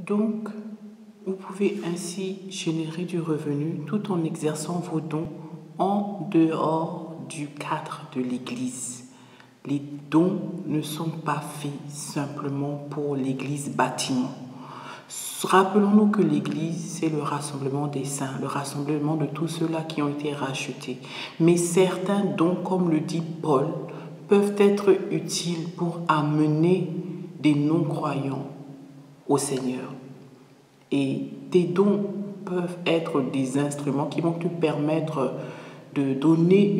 Donc, vous pouvez ainsi générer du revenu tout en exerçant vos dons en dehors du cadre de l'Église. Les dons ne sont pas faits simplement pour l'Église bâtiment. Rappelons-nous que l'Église, c'est le rassemblement des saints, le rassemblement de tous ceux-là qui ont été rachetés. Mais certains dons, comme le dit Paul, peuvent être utiles pour amener des non-croyants au Seigneur. Et tes dons peuvent être des instruments qui vont te permettre de donner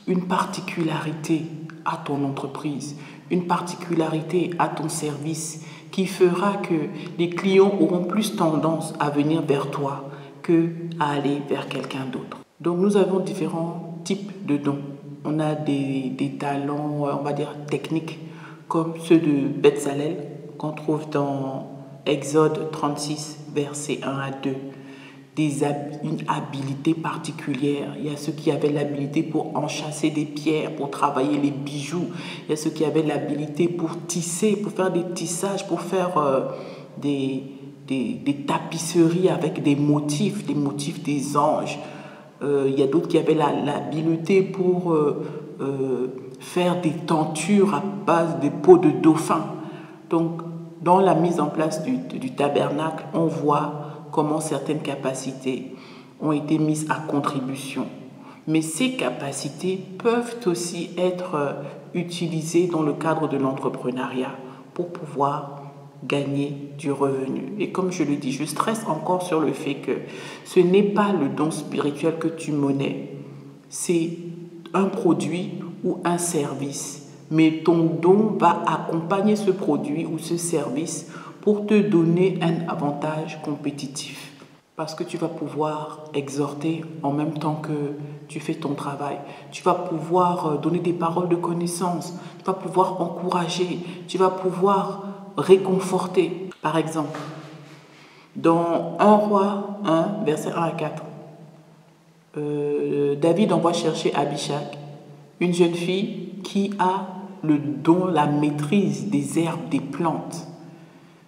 une particularité à ton entreprise, une particularité à ton service qui fera que les clients auront plus tendance à venir vers toi qu'à aller vers quelqu'un d'autre. Donc nous avons différents types de dons. On a des talents, on va dire techniques, comme ceux de Bezalel qu'on trouve dans Exode 36, versets 1 à 2. Une habilité particulière. Il y a ceux qui avaient l'habilité pour enchâsser des pierres, pour travailler les bijoux. Il y a ceux qui avaient l'habilité pour tisser, pour faire des tissages, pour faire des tapisseries avec des motifs des anges. Il y a d'autres qui avaient l'habilité pour faire des tentures à base de peaux de dauphin. Donc, dans la mise en place du tabernacle, on voit comment certaines capacités ont été mises à contribution. Mais ces capacités peuvent aussi être utilisées dans le cadre de l'entrepreneuriat pour pouvoir gagner du revenu. Et comme je le dis, je stresse encore sur le fait que ce n'est pas le don spirituel que tu monnaies, c'est un produit ou un service. Mais ton don va accompagner ce produit ou ce service pour te donner un avantage compétitif. Parce que tu vas pouvoir exhorter en même temps que tu fais ton travail. Tu vas pouvoir donner des paroles de connaissance. Tu vas pouvoir encourager. Tu vas pouvoir réconforter. Par exemple, dans 1 Roi 1, versets 1 à 4, David envoie chercher Abishag, une jeune fille qui a le don, la maîtrise des herbes, des plantes.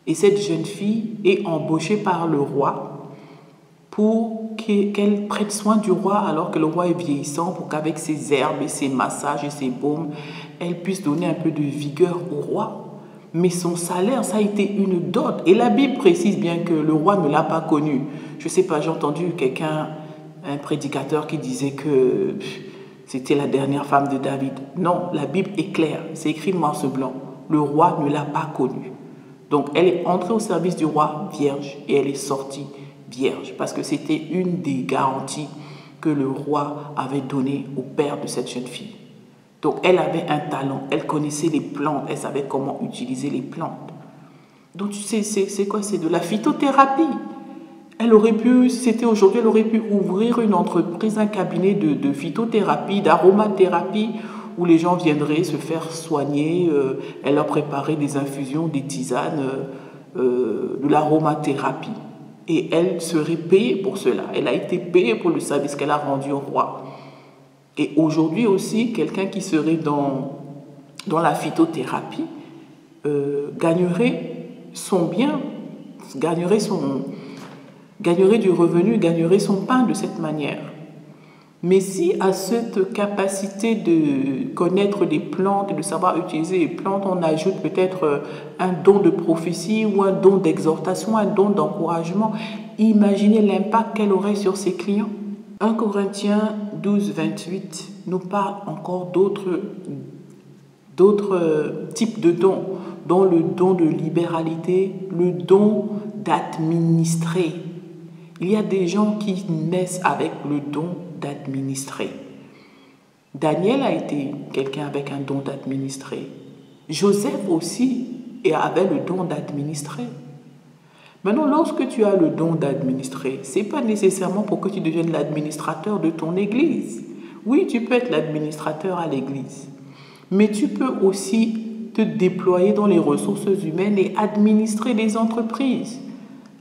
Et cette jeune fille est embauchée par le roi pour qu'elle prenne soin du roi alors que le roi est vieillissant, pour qu'avec ses herbes et ses massages et ses baumes, elle puisse donner un peu de vigueur au roi. Mais son salaire, ça a été une dot. Et la Bible précise bien que le roi ne l'a pas connue. Je ne sais pas, j'ai entendu un prédicateur qui disait que c'était la dernière femme de David. Non, la Bible est claire, c'est écrit noir sur blanc. Le roi ne l'a pas connue. Donc, elle est entrée au service du roi vierge et elle est sortie vierge parce que c'était une des garanties que le roi avait données au père de cette jeune fille. Donc, elle avait un talent, elle connaissait les plantes, elle savait comment utiliser les plantes. Donc, tu sais, c'est quoi? C'est de la phytothérapie. Elle aurait pu, si c'était aujourd'hui, elle aurait pu ouvrir une entreprise, un cabinet de phytothérapie, d'aromathérapie, où les gens viendraient se faire soigner, elle leur préparait des infusions, des tisanes, de l'aromathérapie. Et elle serait payée pour cela. Elle a été payée pour le service qu'elle a rendu au roi. Et aujourd'hui aussi, quelqu'un qui serait dans la phytothérapie gagnerait son bien, gagnerait du revenu, gagnerait son pain de cette manière. Mais si à cette capacité de connaître les plantes et de savoir utiliser les plantes, on ajoute peut-être un don de prophétie ou un don d'exhortation, un don d'encouragement, imaginez l'impact qu'elle aurait sur ses clients. 1 Corinthiens 12, 28 nous parle encore d'autres types de dons, dont le don de libéralité, le don d'administrer. Il y a des gens qui naissent avec le don d'administrer. Daniel a été quelqu'un avec un don d'administrer. Joseph aussi avait le don d'administrer. Maintenant, lorsque tu as le don d'administrer, ce n'est pas nécessairement pour que tu deviennes l'administrateur de ton église. Oui, tu peux être l'administrateur à l'église, mais tu peux aussi te déployer dans les ressources humaines et administrer des entreprises,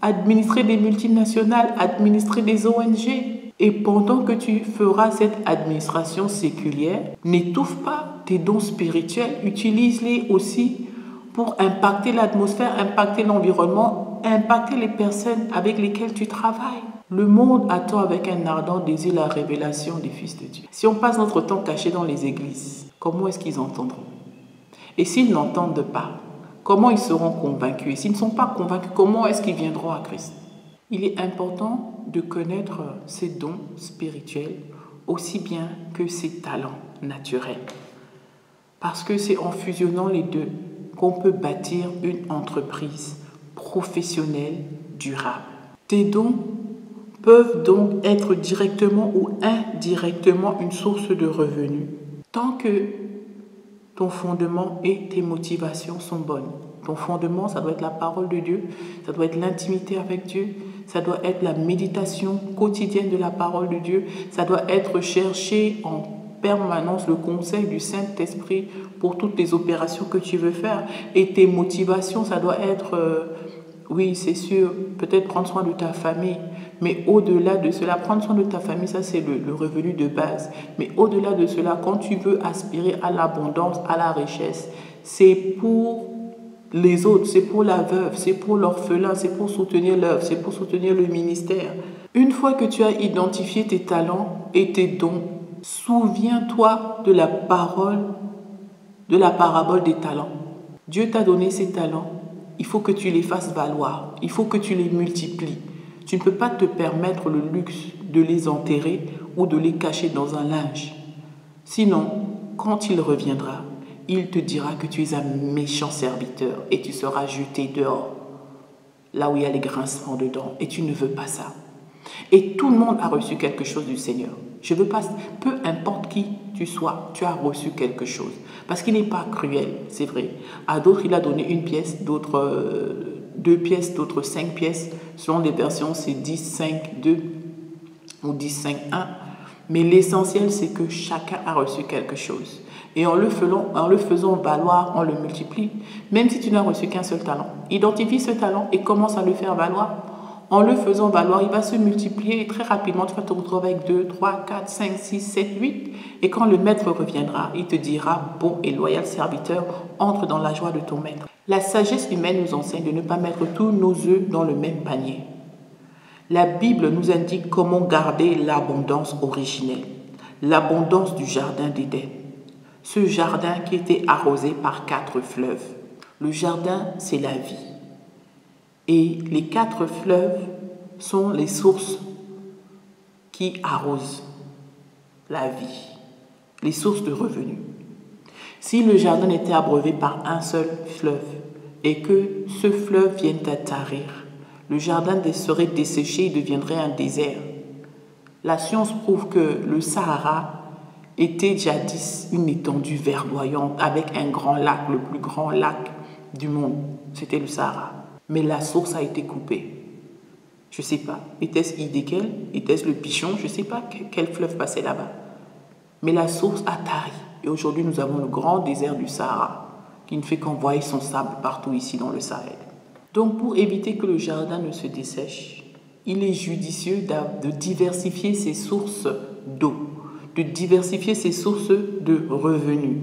administrer des multinationales, administrer des ONG. Et pendant que tu feras cette administration séculière, n'étouffe pas tes dons spirituels, utilise-les aussi pour impacter l'atmosphère, impacter l'environnement, impacter les personnes avec lesquelles tu travailles. Le monde attend avec un ardent désir la révélation des fils de Dieu. Si on passe notre temps caché dans les églises, comment est-ce qu'ils entendront? Et s'ils n'entendent pas, comment ils seront convaincus? Et s'ils ne sont pas convaincus, comment est-ce qu'ils viendront à Christ? Il est important de connaître ses dons spirituels aussi bien que ses talents naturels. Parce que c'est en fusionnant les deux qu'on peut bâtir une entreprise professionnelle durable. Tes dons peuvent donc être directement ou indirectement une source de revenus, tant que ton fondement et tes motivations sont bonnes. Ton fondement, ça doit être la parole de Dieu, ça doit être l'intimité avec Dieu, ça doit être la méditation quotidienne de la parole de Dieu, ça doit être chercher en permanence le conseil du Saint-Esprit pour toutes les opérations que tu veux faire. Et tes motivations, ça doit être, oui, c'est sûr, peut-être prendre soin de ta famille, mais au-delà de cela, prendre soin de ta famille, ça c'est le revenu de base. Mais au-delà de cela, quand tu veux aspirer à l'abondance, à la richesse, c'est pour les autres, c'est pour la veuve, c'est pour l'orphelin, c'est pour soutenir l'œuvre, c'est pour soutenir le ministère. Une fois que tu as identifié tes talents et tes dons, souviens-toi de la parabole des talents. Dieu t'a donné ces talents. Il faut que tu les fasses valoir. Il faut que tu les multiplies. Tu ne peux pas te permettre le luxe de les enterrer ou de les cacher dans un linge. Sinon, quand il reviendra, il te dira que tu es un méchant serviteur et tu seras jeté dehors, là où il y a les grincements dedans. Et tu ne veux pas ça. Et tout le monde a reçu quelque chose du Seigneur. Je veux pas, peu importe qui tu sois, tu as reçu quelque chose. Parce qu'il n'est pas cruel, c'est vrai. À d'autres, il a donné une pièce, d'autres 2 pièces, d'autres 5 pièces. Selon les versions, c'est 10, 5, 2 ou 10, 5, 1. Mais l'essentiel, c'est que chacun a reçu quelque chose. Et en le faisant valoir, on le multiplie. Même si tu n'as reçu qu'un seul talent, identifie ce talent et commence à le faire valoir. En le faisant valoir, il va se multiplier et très rapidement, tu vas te retrouver avec 2, 3, 4, 5, 6, 7, 8. Et quand le maître reviendra, il te dira, bon et loyal serviteur, entre dans la joie de ton maître. La sagesse humaine nous enseigne de ne pas mettre tous nos œufs dans le même panier. La Bible nous indique comment garder l'abondance originelle, l'abondance du jardin d'Éden. Ce jardin qui était arrosé par 4 fleuves. Le jardin, c'est la vie. Et les 4 fleuves sont les sources qui arrosent la vie, les sources de revenus. Si le jardin était abreuvé par un seul fleuve et que ce fleuve vienne à tarir, le jardin serait desséché et deviendrait un désert. La science prouve que le Sahara était jadis une étendue verdoyante avec un grand lac, le plus grand lac du monde. C'était le Sahara. Mais la source a été coupée. Je ne sais pas. Était-ce Hiddekel? Était-ce le Pichon? Je ne sais pas quel fleuve passait là-bas. Mais la source a tari. Et aujourd'hui, nous avons le grand désert du Sahara qui ne fait qu'envoyer son sable partout ici dans le Sahel. Donc, pour éviter que le jardin ne se dessèche, il est judicieux de diversifier ses sources d'eau, de diversifier ses sources de revenus.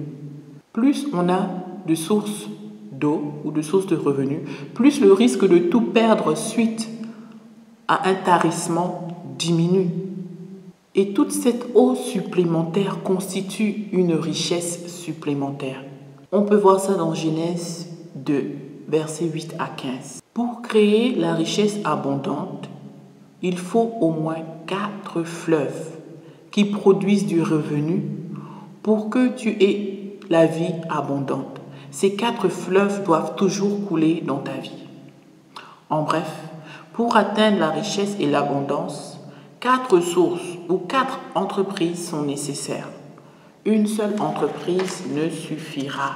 Plus on a de sources d'eau ou de sources de revenus, plus le risque de tout perdre suite à un tarissement diminue. Et toute cette eau supplémentaire constitue une richesse supplémentaire. On peut voir ça dans Genèse 2, versets 8 à 15. Pour créer la richesse abondante, il faut au moins 4 fleuves qui produisent du revenu pour que tu aies la vie abondante. Ces 4 fleuves doivent toujours couler dans ta vie. En bref, pour atteindre la richesse et l'abondance, 4 sources ou 4 entreprises sont nécessaires. Une seule entreprise ne suffira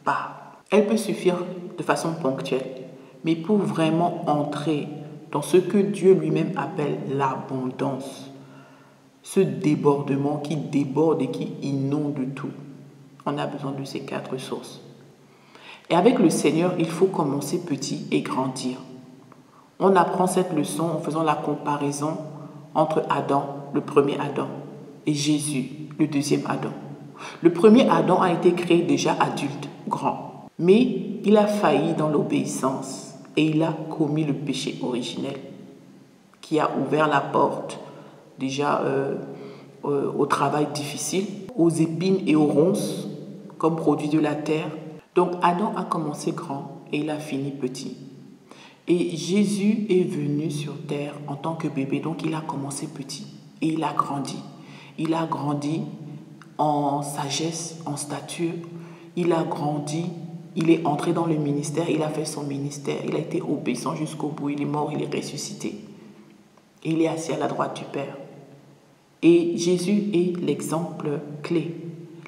pas. Elle peut suffire de façon ponctuelle, mais pour vraiment entrer dans ce que Dieu lui-même appelle l'abondance, ce débordement qui déborde et qui inonde tout, on a besoin de ces 4 sources. Et avec le Seigneur, il faut commencer petit et grandir. On apprend cette leçon en faisant la comparaison entre Adam, le premier Adam, et Jésus, le deuxième Adam. Le premier Adam a été créé déjà adulte, grand. Mais il a failli dans l'obéissance et il a commis le péché originel qui a ouvert la porte déjà au travail difficile, aux épines et aux ronces comme produit de la terre. Donc Adam a commencé grand et il a fini petit. Et Jésus est venu sur terre en tant que bébé, donc il a commencé petit et il a grandi. Il a grandi en sagesse, en stature, il a grandi, il est entré dans le ministère, il a fait son ministère, il a été obéissant jusqu'au bout, il est mort, il est ressuscité. Et il est assis à la droite du Père. Et Jésus est l'exemple clé,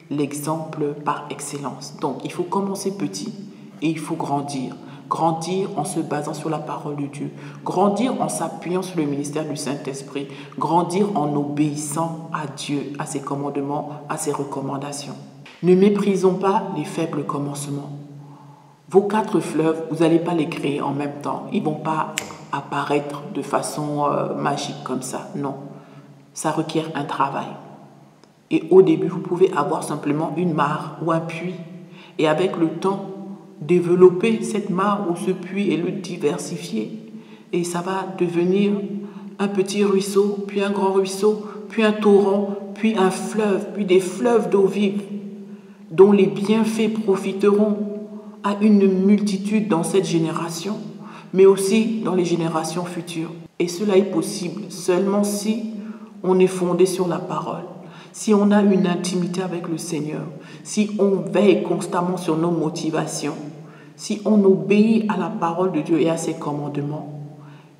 l'exemple par excellence. Donc il faut commencer petit et il faut grandir. Grandir en se basant sur la parole de Dieu. Grandir en s'appuyant sur le ministère du Saint-Esprit. Grandir en obéissant à Dieu, à ses commandements, à ses recommandations. Ne méprisons pas les faibles commencements. Vos 4 fleuves, vous n'allez pas les créer en même temps. Ils ne vont pas apparaître de façon magique comme ça. Non. Ça requiert un travail. Et au début, vous pouvez avoir simplement une mare ou un puits. Et avec le temps, développer cette mare ou ce puits et le diversifier. Et ça va devenir un petit ruisseau, puis un grand ruisseau, puis un torrent, puis un fleuve, puis des fleuves d'eau vive, dont les bienfaits profiteront à une multitude dans cette génération, mais aussi dans les générations futures. Et cela est possible seulement si on est fondé sur la parole, si on a une intimité avec le Seigneur, si on veille constamment sur nos motivations, si on obéit à la parole de Dieu et à ses commandements,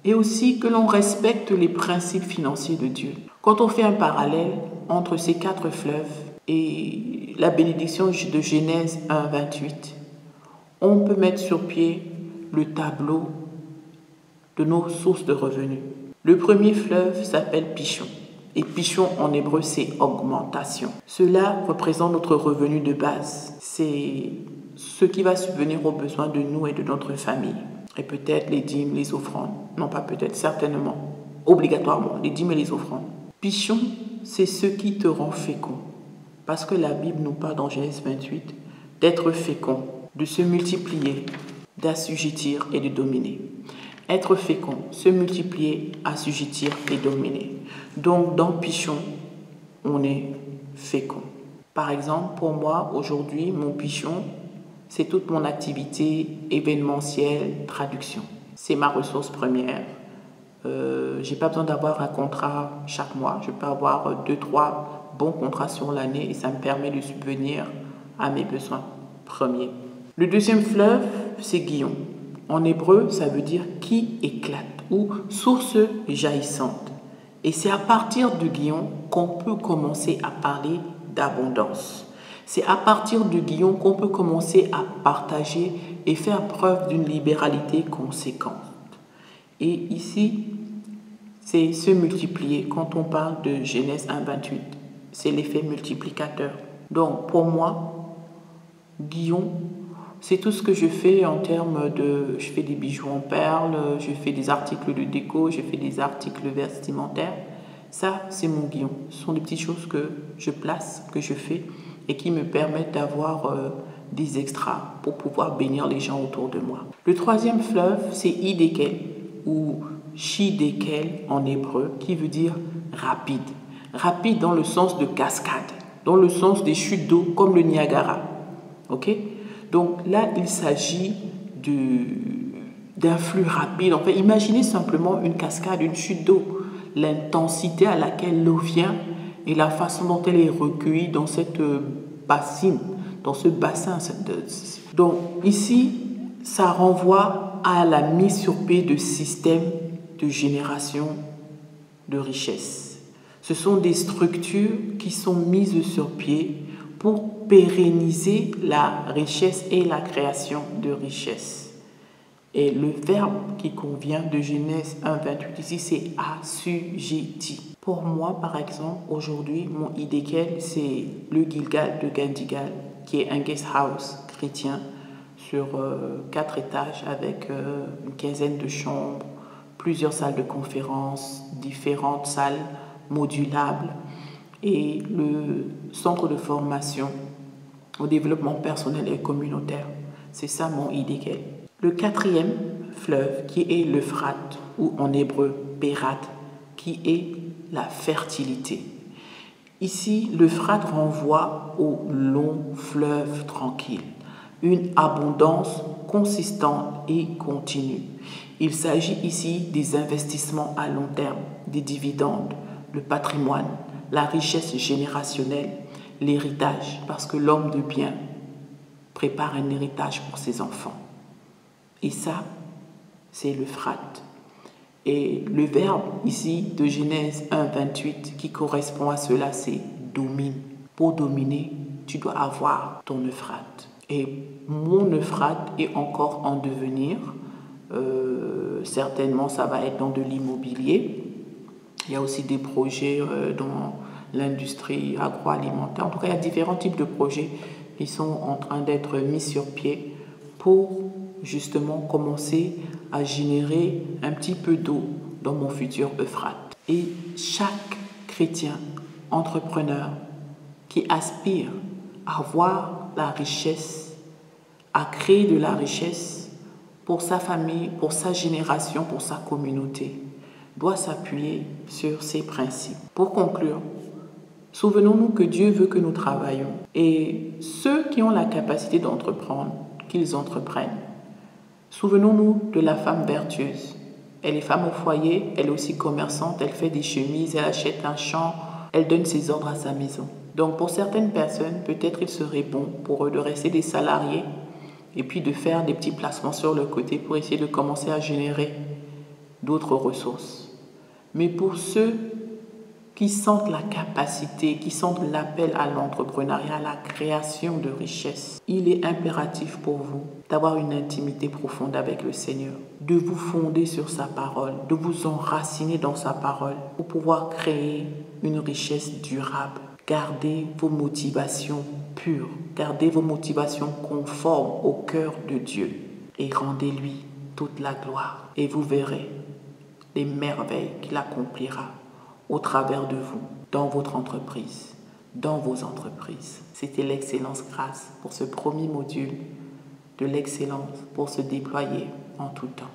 et aussi que l'on respecte les principes financiers de Dieu. Quand on fait un parallèle entre ces 4 fleuves et la bénédiction de Genèse 1, 28, on peut mettre sur pied le tableau de nos sources de revenus. Le premier fleuve s'appelle Pishon. Et Pishon en hébreu, c'est augmentation. Cela représente notre revenu de base. C'est ce qui va subvenir aux besoins de nous et de notre famille. Et peut-être les dîmes, les offrandes. Non, pas peut-être, certainement. Obligatoirement, les dîmes et les offrandes. Pishon, c'est ce qui te rend fécond. Parce que la Bible nous parle dans Genèse 28 d'être fécond, de se multiplier, d'assujettir et de dominer. Être fécond, se multiplier, assujettir et dominer. Donc, dans Pishon, on est fécond. Par exemple, pour moi, aujourd'hui, mon Pishon, c'est toute mon activité événementielle, traduction. C'est ma ressource première. Je n'ai pas besoin d'avoir un contrat chaque mois. Je peux avoir 2-3 bons contrats sur l'année et ça me permet de subvenir à mes besoins premiers. Le deuxième fleuve, c'est Guillon. En hébreu, ça veut dire qui éclate ou source jaillissante. Et c'est à partir de Guillon qu'on peut commencer à parler d'abondance. C'est à partir de Guillon qu'on peut commencer à partager et faire preuve d'une libéralité conséquente. Et ici, c'est se multiplier. Quand on parle de Genèse 1, 28, c'est l'effet multiplicateur. Donc, pour moi, Guillon, c'est tout ce que je fais en termes de... Je fais des bijoux en perles, je fais des articles de déco, je fais des articles vestimentaires. Ça, c'est mon Guillon. Ce sont des petites choses que je place, que je fais et qui me permettent d'avoir des extras pour pouvoir bénir les gens autour de moi. Le troisième fleuve, c'est Hidekel ou Shidekel en hébreu, qui veut dire rapide. Rapide dans le sens de cascade, dans le sens des chutes d'eau comme le Niagara. Ok? Donc là, il s'agit d'un flux rapide. En fait, imaginez simplement une cascade, une chute d'eau. L'intensité à laquelle l'eau vient et la façon dont elle est recueillie dans cette bassine, dans ce bassin. Donc ici, ça renvoie à la mise sur pied de systèmes de génération de richesse. Ce sont des structures qui sont mises sur pied pour pérenniser la richesse et la création de richesse. Et le verbe qui convient de Genèse 1, 28 ici, c'est assujetti. Pour moi, par exemple, aujourd'hui, mon Hidekel, c'est le Gilgal de Gandigal, qui est un guest house chrétien sur 4 étages avec une quinzaine de chambres, plusieurs salles de conférence, différentes salles modulables et le centre de formation au développement personnel et communautaire. C'est ça mon idéal. Le quatrième fleuve qui est l'Euphrate, ou en hébreu Pérat, qui est la fertilité. Ici, l'Euphrate renvoie au long fleuve tranquille, une abondance consistante et continue. Il s'agit ici des investissements à long terme, des dividendes, le patrimoine, la richesse générationnelle, l'héritage, parce que l'homme de bien prépare un héritage pour ses enfants. Et ça, c'est l'Euphrate. Et le verbe ici de Genèse 1, 28 qui correspond à cela, c'est domine. Pour dominer, tu dois avoir ton Euphrate. Et mon Euphrate est encore en devenir. Certainement, ça va être dans de l'immobilier. Il y a aussi des projets dans l'industrie agroalimentaire. En tout cas, il y a différents types de projets qui sont en train d'être mis sur pied pour justement commencer à générer un petit peu d'eau dans mon futur Euphrate. Et chaque chrétien entrepreneur qui aspire à avoir la richesse, à créer de la richesse pour sa famille, pour sa génération, pour sa communauté, doit s'appuyer sur ces principes. Pour conclure, souvenons-nous que Dieu veut que nous travaillions. Et ceux qui ont la capacité d'entreprendre, qu'ils entreprennent. Souvenons-nous de la femme vertueuse. Elle est femme au foyer, elle est aussi commerçante, elle fait des chemises, elle achète un champ, elle donne ses ordres à sa maison. Donc pour certaines personnes, peut-être il serait bon pour eux de rester des salariés et puis de faire des petits placements sur le côté pour essayer de commencer à générer d'autres ressources. Mais pour ceux qui sentent la capacité, qui sentent l'appel à l'entrepreneuriat, à la création de richesses, il est impératif pour vous d'avoir une intimité profonde avec le Seigneur, de vous fonder sur sa parole, de vous enraciner dans sa parole pour pouvoir créer une richesse durable. Gardez vos motivations pures, gardez vos motivations conformes au cœur de Dieu et rendez-lui toute la gloire. Et vous verrez les merveilles qu'il accomplira au travers de vous, dans votre entreprise, dans vos entreprises. C'était l'Excellence Grâce pour ce premier module de l'excellence pour se déployer en tout temps.